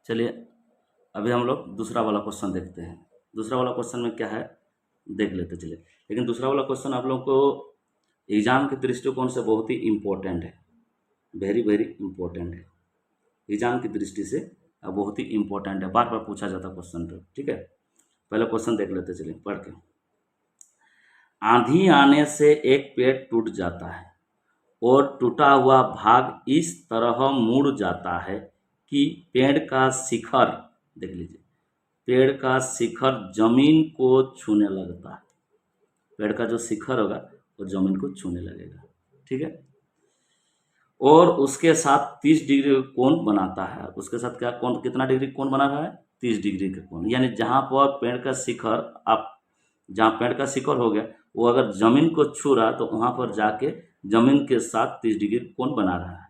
चलिए अभी हम लोग दूसरा वाला क्वेश्चन देखते हैं। दूसरा वाला क्वेश्चन में क्या है देख लेते चलिए। लेकिन दूसरा वाला क्वेश्चन आप लोगों को एग्जाम के दृष्टिकोण से बहुत ही इम्पोर्टेंट है, वेरी वेरी इम्पोर्टेंट है। एग्जाम की दृष्टि से बहुत ही इम्पोर्टेंट है, बार बार पूछा जाता क्वेश्चन। तो ठीक है, पहले क्वेश्चन देख लेते चलिए पढ़ के। आंधी आने से एक पेड़ टूट जाता है और टूटा हुआ भाग इस तरह मुड़ जाता है कि पेड़ का शिखर, देख लीजिए, पेड़ का शिखर जमीन को छूने लगता है। पेड़ का जो शिखर होगा वो जमीन को छूने लगेगा, ठीक है। और उसके साथ 30 डिग्री का कोण बनाता है। उसके साथ क्या कोण, कितना डिग्री कोण बना रहा है? 30 डिग्री का कोण। यानी जहाँ पर पेड़ का शिखर, आप जहाँ पेड़ का शिखर हो गया वो अगर जमीन को छू रहा तो वहाँ पर जाके जमीन के साथ 30 डिग्री कोण बना रहा है।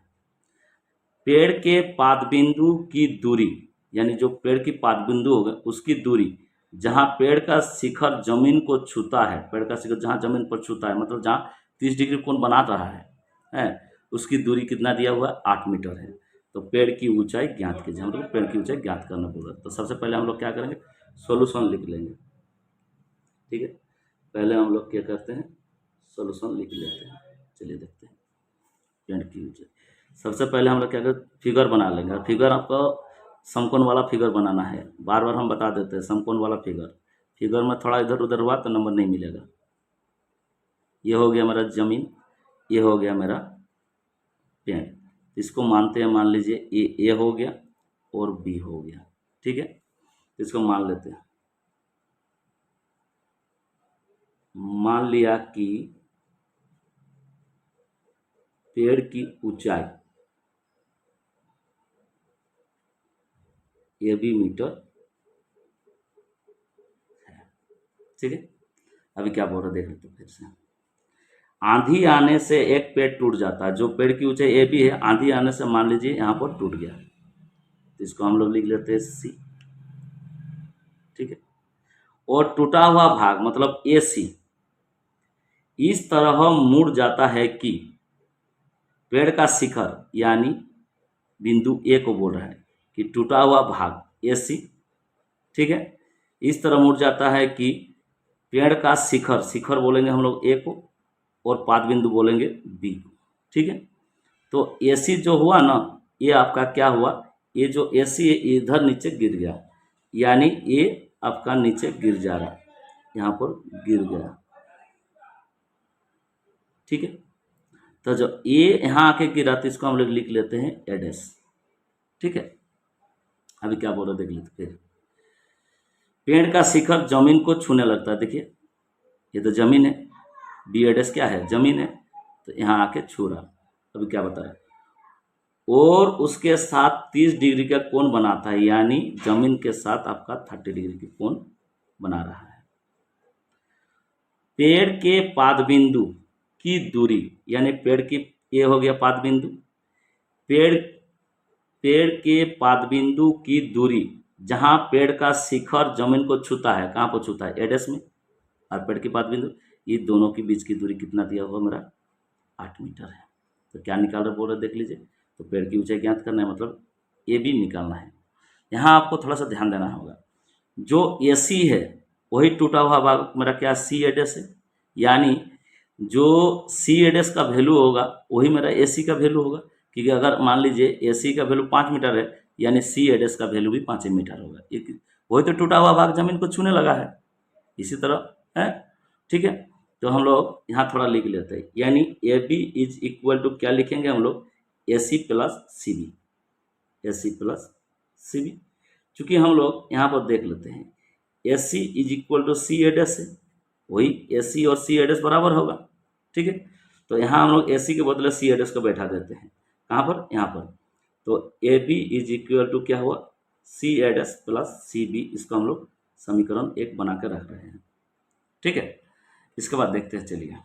पेड़ के पादबिंदु की दूरी, यानी जो पेड़ की पादबिंदु होगा उसकी दूरी जहाँ पेड़ का शिखर जमीन को छूता है, पेड़ का शिखर जहाँ जमीन पर छूता है, मतलब जहाँ 30 डिग्री कोण बना रहा है उसकी दूरी कितना दिया हुआ है? 8 मीटर है। तो पेड़ की ऊंचाई ज्ञात कीजिए। हम लोग पेड़ की ऊंचाई ज्ञात करना बोल रहा है। तो सबसे पहले हम लोग क्या करेंगे, सोल्यूशन लिख लेंगे, ठीक है। पहले हम लोग क्या करते हैं, सोल्यूशन लिख लेते हैं। चलिए देखते हैं पेड़ की ऊंचाई। सबसे पहले हम लोग क्या करते, फिगर बना लेंगे। फिगर आपको समकोण वाला फिगर बनाना है, बार बार हम बता देते हैं समकोण वाला फिगर। फिगर में थोड़ा इधर उधर हुआ तो नंबर नहीं मिलेगा। ये हो गया मेरा जमीन, ये हो गया मेरा पेड़। इसको मानते हैं, मान लीजिए ए हो गया और बी हो गया, ठीक है। इसको मान लेते हैं। मान लिया कि पेड़ की ऊंचाई ये भी मीटर है, ठीक है। अभी क्या बोल रहे देख लेते फिर से। आंधी आने से एक पेड़ टूट जाता है। जो पेड़ की ऊंचाई ए भी है, आंधी आने से मान लीजिए यहाँ पर टूट गया, तो इसको हम लोग लिख लेते हैं सी, ठीक है। और टूटा हुआ भाग मतलब ए सी इस तरह मुड़ जाता है कि पेड़ का शिखर, यानी बिंदु ए को बोल रहा है कि टूटा हुआ भाग ए सी, ठीक है, इस तरह मुड़ जाता है कि पेड़ का शिखर, शिखर बोलेंगे हम लोग ए को और पाद बिंदु बोलेंगे बी को, ठीक है। तो ए सी जो हुआ ना, ये आपका क्या हुआ, ये जो ए सी है इधर नीचे गिर गया, यानी ये आपका नीचे गिर जा रहा है, यहाँ पर गिर गया, ठीक है। तो जो ए यहाँ आके गिरा तो इसको हम लोग लिख लेते हैं एडेस, ठीक है। अभी क्या बोलो देख लेते फिर। पेड़ का शिखर जमीन को छूने लगता है, देखिए ये तो जमीन है, बी एडेस क्या है, जमीन है, तो यहाँ आके छू रहा। अभी क्या बताया, और उसके साथ 30 डिग्री का कोण बनाता है, यानी जमीन के साथ आपका 30 डिग्री की कोण बना रहा है। पेड़ के पादबिंदु की दूरी, यानी पेड़ की, ये हो गया पादबिंदु, पेड़ पेड़ के पादबिंदु की दूरी जहां पेड़ का शिखर जमीन को छूता है, कहाँ पर छूता है, एडेस में, और पेड़ के पादबिंदु, ये दोनों के बीच की दूरी कितना दिया हुआ मेरा, 8 मीटर है। तो क्या निकाल रहे बोल रहे देख लीजिए। तो पेड़ की ऊंचाई ज्ञात करना है, मतलब ए भी निकालना है। यहाँ आपको थोड़ा सा ध्यान देना होगा, जो ए सी है वही टूटा हुआ भाग मेरा क्या, सी एडेस है, यानी जो सी एडेस का वैल्यू होगा वही मेरा ए सी का वैल्यू होगा। क्योंकि अगर मान लीजिए ए सी का वैल्यू 5 मीटर है, यानी सी एडेस का वैल्यू भी 5 मीटर होगा। वही तो टूटा हुआ भाग जमीन को छूने लगा है, इसी तरह है, ठीक है। तो हम लोग यहाँ थोड़ा लिख लेते हैं, यानी A B is equal to क्या लिखेंगे हम लोग, A C plus C B, A C plus C B. चूँकि हम लोग यहाँ पर देख लेते हैं A C is equal to C एडेस है, वही ए सी और सी एडेस बराबर होगा, ठीक है। तो यहाँ हम लोग ए सी के बदले सी एडेस को बैठा देते हैं, कहाँ पर, यहाँ पर। तो A B is equal to क्या हुआ, सी एडेस प्लस सी बी, इसको हम लोग समीकरण 1 बना कर रख रहे हैं, ठीक है। इसके बाद देखते हैं चलिए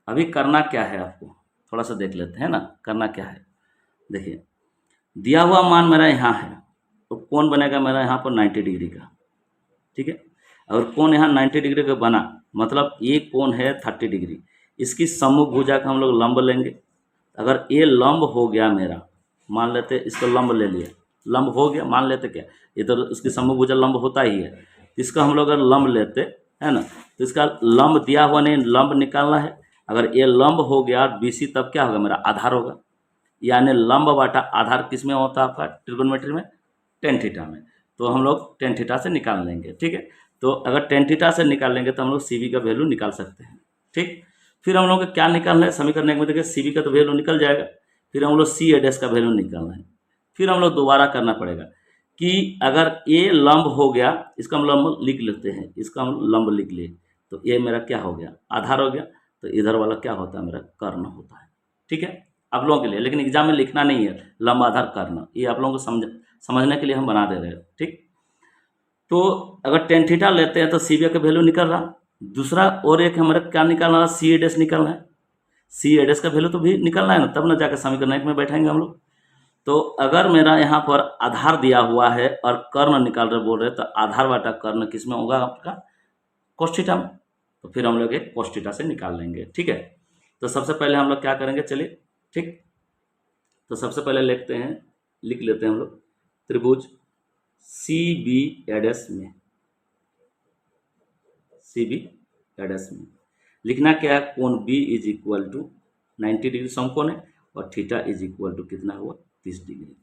अभी करना क्या है, आपको थोड़ा सा देख लेते हैं ना, करना क्या है। देखिए दिया हुआ मान मेरा यहाँ है, तो कोण बनेगा मेरा यहाँ पर 90 डिग्री का, ठीक है। और कोण यहाँ 90 डिग्री का बना, मतलब ये कोण है 30 डिग्री, इसकी सम्मुख भुजा का हम लोग लंब लेंगे। अगर ये लंब हो गया मेरा, मान लेते इसको लंब ले लिए, लंब हो गया, मान लेते क्या इधर इसकी समभुजा लंब होता ही है, इसका हम लोग अगर लंब लेते है ना, तो इसका लंब दिया हुआ नहीं, लंब निकालना है। अगर ये लंब हो गया BC तब क्या होगा, मेरा आधार होगा। यानी लंब बाटा आधार किस में होता है आपका ट्रिगोनोमेट्री में, टेन थीटा में। तो हम लोग टेन थीटा से निकाल लेंगे, ठीक है। तो अगर टेन थीटा से निकाल लेंगे तो हम लोग CV का वैल्यू निकाल सकते हैं, ठीक। फिर हम लोग को क्या निकालना है, समीकरण एक में देखिए CV का तो वैल्यू निकल जाएगा, फिर हम लोग C का वैल्यू निकालना है। फिर हम लोग दोबारा करना पड़ेगा कि अगर ये लंब हो गया, इसका हम लंब लिख लेते हैं, इसका हम लंब लिख लिए, तो ये मेरा क्या हो गया, आधार हो गया। तो इधर वाला क्या होता है, मेरा कर्ण होता है, ठीक है, आप लोगों के लिए। लेकिन एग्जाम में लिखना नहीं है लंब आधार कर्ण, ये आप लोगों को समझने के लिए हम बना दे रहे हैं, ठीक। तो अगर टेन थीटा लेते हैं तो CV का वैल्यू निकल रहा। दूसरा और एक हमारा क्या निकालना है, C निकालना है। C का वैल्यू तो भी निकलना है ना, तब ना जाकर समीकरण एक में बैठेंगे हम लोग। तो अगर मेरा यहाँ पर आधार दिया हुआ है और कर्ण निकाल रहे बोल रहे, तो आधार बाटा कर्ण किस में होगा आपका, cos थीटा में। तो फिर हम लोग एक cos थीटा से निकाल लेंगे, ठीक है। तो सबसे पहले हम लोग क्या करेंगे, चलिए, ठीक। तो सबसे पहले लिख लेते हैं हम लोग त्रिभुज CBA'में, लिखना क्या है, कोण B = 90 डिग्री समकोण है और थीटा कितना हुआ, 30 डिग्री,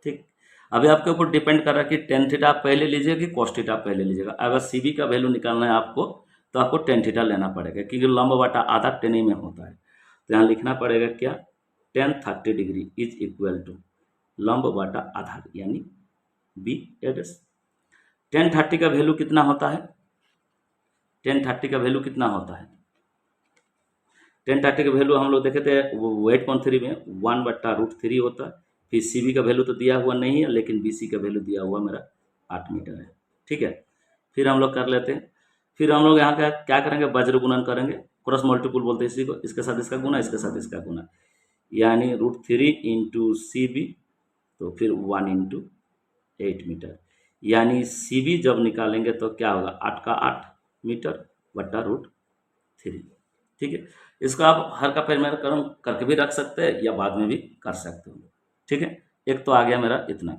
ठीक। अभी आपके ऊपर डिपेंड कर रहा है कि टेन थीटा आप पहले लीजिएगा कि cos थीटा आप पहले लीजिएगा। अगर CV का वैल्यू निकालना है आपको तो आपको टेन थीटा लेना पड़ेगा, क्योंकि लंब बाटा आधा टेन ही में होता है। तो यहाँ लिखना पड़ेगा क्या, टेन 30 डिग्री = लंब बाटा आधार यानी BA'। टेन 30 का वैल्यू कितना होता है, टेन 30 का वैल्यू कितना होता है, टेन 30 का वैल्यू हम लोग देखे थे 8.3 में 1/√3 होता है। फिर CV का वैल्यू तो दिया हुआ नहीं है, लेकिन BC का वैल्यू दिया हुआ मेरा 8 मीटर है, ठीक है। फिर हम लोग कर लेते हैं, फिर हम लोग यहाँ का क्या करेंगे, वज्र गुणन करेंगे, क्रॉस मल्टीपुल बोलते हैं इसी को, इसके साथ इसका गुना, इसके साथ इसका गुना, यानी √3 × CV, तो फिर 1 × 8 मीटर, यानी CV जब निकालेंगे तो क्या होगा, 8 का 8 मीटर बट्टा √3, ठीक है। इसको आप हर का परिमाण करके भी रख सकते हैं या बाद में भी कर सकते हो, ठीक है। एक तो आ गया मेरा इतना।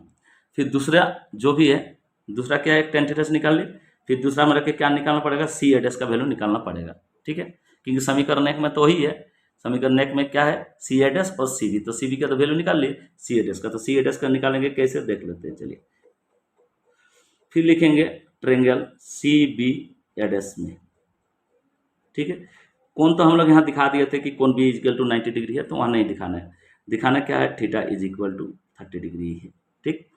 फिर दूसरा जो भी है, दूसरा क्या है, टेन थीटा से निकाल ली। फिर दूसरा मेरा क्या निकालना पड़ेगा, C का वैल्यू निकालना पड़ेगा, ठीक है, क्योंकि समीकरण एक में तो वही है। समीकरण एक में क्या है, C और CV, तो CV का तो वैल्यू निकाल लिए, C का, तो C का निकालेंगे कैसे देख लेते हैं, चलिए। फिर लिखेंगे ट्रायंगल CBA' में, ठीक है। कोण तो हम लोग यहाँ दिखा दिए थे कि कोण B = 90 डिग्री है, तो वहाँ नहीं दिखाना है, दिखाना क्या है, थीटा = 30 डिग्री है, ठीक।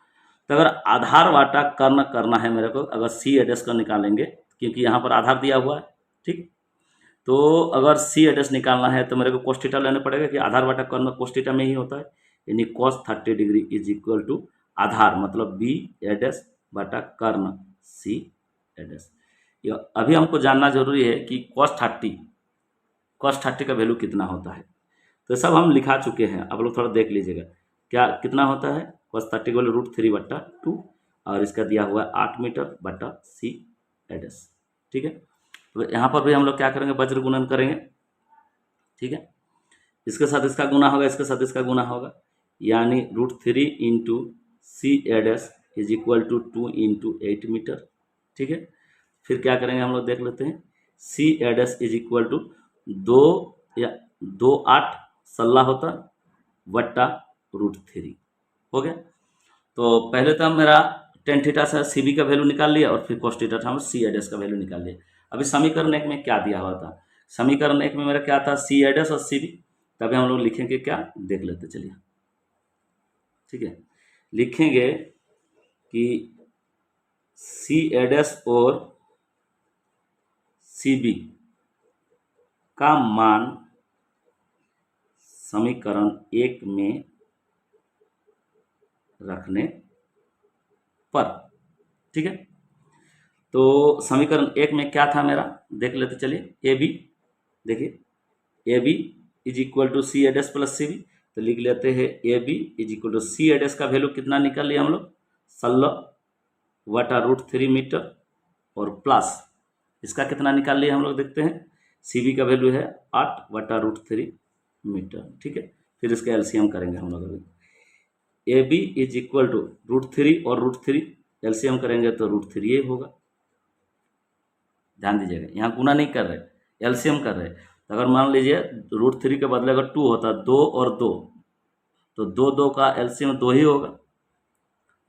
तो अगर आधार बाटा कर्ण करना है मेरे को, अगर C का निकालेंगे, क्योंकि यहाँ पर आधार दिया हुआ है, ठीक। तो अगर C निकालना है तो मेरे को cos थीटा लेना पड़ेगा, कि आधार बाटा कर्ण cos थीटा में ही होता है, यानी cos 30 डिग्री = आधार मतलब B' बाटा कर्ण C'। अभी हमको जानना जरूरी है कि cos 30 का वैल्यू कितना होता है। तो सब हम लिखा चुके हैं, आप लोग थोड़ा देख लीजिएगा क्या कितना होता है, cos 30 का वैल्यू √3/2 और इसका दिया हुआ है 8 मीटर बटा C', ठीक है। तो यहाँ पर भी हम लोग क्या करेंगे, वज्र गुणन करेंगे, ठीक है। इसके साथ इसका गुना होगा, इसके साथ इसका गुना होगा, यानी √3 × C' = 2 × 8 मीटर, ठीक है। फिर क्या करेंगे हम लोग देख लेते हैं, C' = 2 या 2 8 16 होता बट्टा √3 हो गया। तो पहले तो मेरा टेन थीटा से CV का वैल्यू निकाल लिया और फिर cos थीटा था हम C' का वैल्यू निकाल लिया। अभी समीकरण एक में क्या दिया हुआ था, समीकरण एक में मेरा क्या था, C' और CV, तभी हम लोग लिखेंगे क्या, देख लेते चलिए, ठीक है। लिखेंगे कि C' और CV का मान समीकरण एक में रखने पर, ठीक है। तो समीकरण एक में क्या था मेरा, देख लेते चलिए, AB, देखिए AB = C' + CV, तो लिख लेते हैं AB = C' का वैल्यू कितना निकाल लिया हम लोग, 16/√3 मीटर, और प्लस इसका कितना निकाल लिया हम लोग, देखते हैं, CV का वैल्यू है 8/√3 मीटर, ठीक है। फिर इसका LCM करेंगे हम लोग अभी, A B is equal to √3 और √3 एलसीएम करेंगे तो √3 होगा। ध्यान दीजिएगा, यहाँ गुना नहीं कर रहे, एलसीएम कर रहे। तो अगर मान लीजिए √3 के बदले अगर 2 होता, 2 और 2, तो 2 का एलसीएम 2 ही होगा।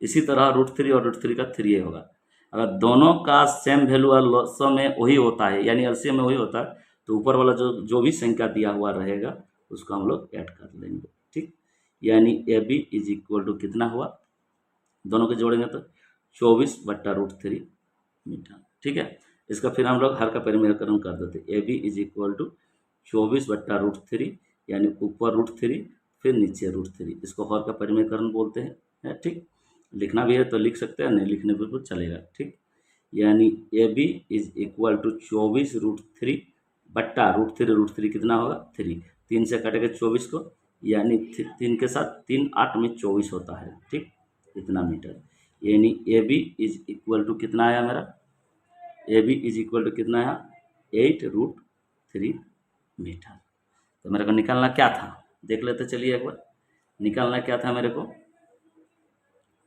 इसी तरह √3 और √3 का 3 होगा। अगर दोनों का सेम वैल्यू और लॉसम में वही होता है, यानी एलसीएम में वही होता है, तो ऊपर वाला जो भी संख्या दिया हुआ रहेगा उसको हम लोग ऐड कर लेंगे। ठीक, यानी A B is equal to कितना हुआ, दोनों के जोड़ेंगे तो 24/√3 मीटर। ठीक है, इसका फिर हम लोग हर का परिमेयकरण कर देते। A B is equal to 24/√3, यानी ऊपर √3 फिर नीचे √3, इसको हर का परिमेयकरण बोलते हैं। ठीक, लिखना भी है तो लिख सकते हैं, नहीं लिखने पर भी चलेगा। ठीक, यानी A B is equal to 24√3 बट्टा √3 कितना होगा 3, 3 से कटेगा 24 को, यानी 3 के साथ 3 8 में 24 होता है। ठीक, इतना मीटर, यानी A B is equal to कितना आया मेरा, A B is equal to कितना आया 8√3 मीटर। तो मेरे को निकालना क्या था देख लेते चलिए एक बार। निकालना क्या था मेरे को,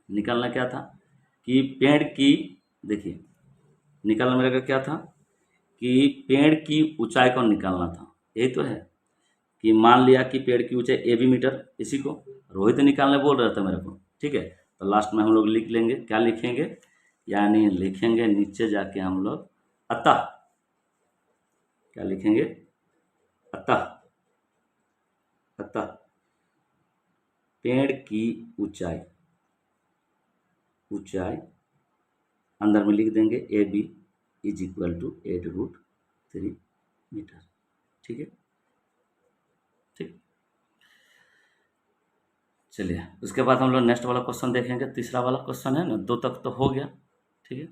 निकालना क्या था कि पेड़ की, देखिए निकालना मेरे को क्या था कि पेड़ की ऊंचाई को निकालना था। यही तो है कि मान लिया कि पेड़ की ऊंचाई ए बी मीटर, इसी को रोहित निकालने बोल रहा था मेरे को। ठीक है, तो लास्ट में हम लोग लिख लेंगे, क्या लिखेंगे, यानी लिखेंगे नीचे जाके हम लोग अतः, क्या लिखेंगे, अतः, अतः पेड़ की ऊंचाई, ऊंचाई अंदर में लिख देंगे A B is equal to 8√3 metre. ठीक है, ठीक, चलिए उसके बाद हम लोग नेक्स्ट वाला क्वेश्चन देखेंगे। तीसरा वाला क्वेश्चन है ना, 2 तक तो हो गया। ठीक है।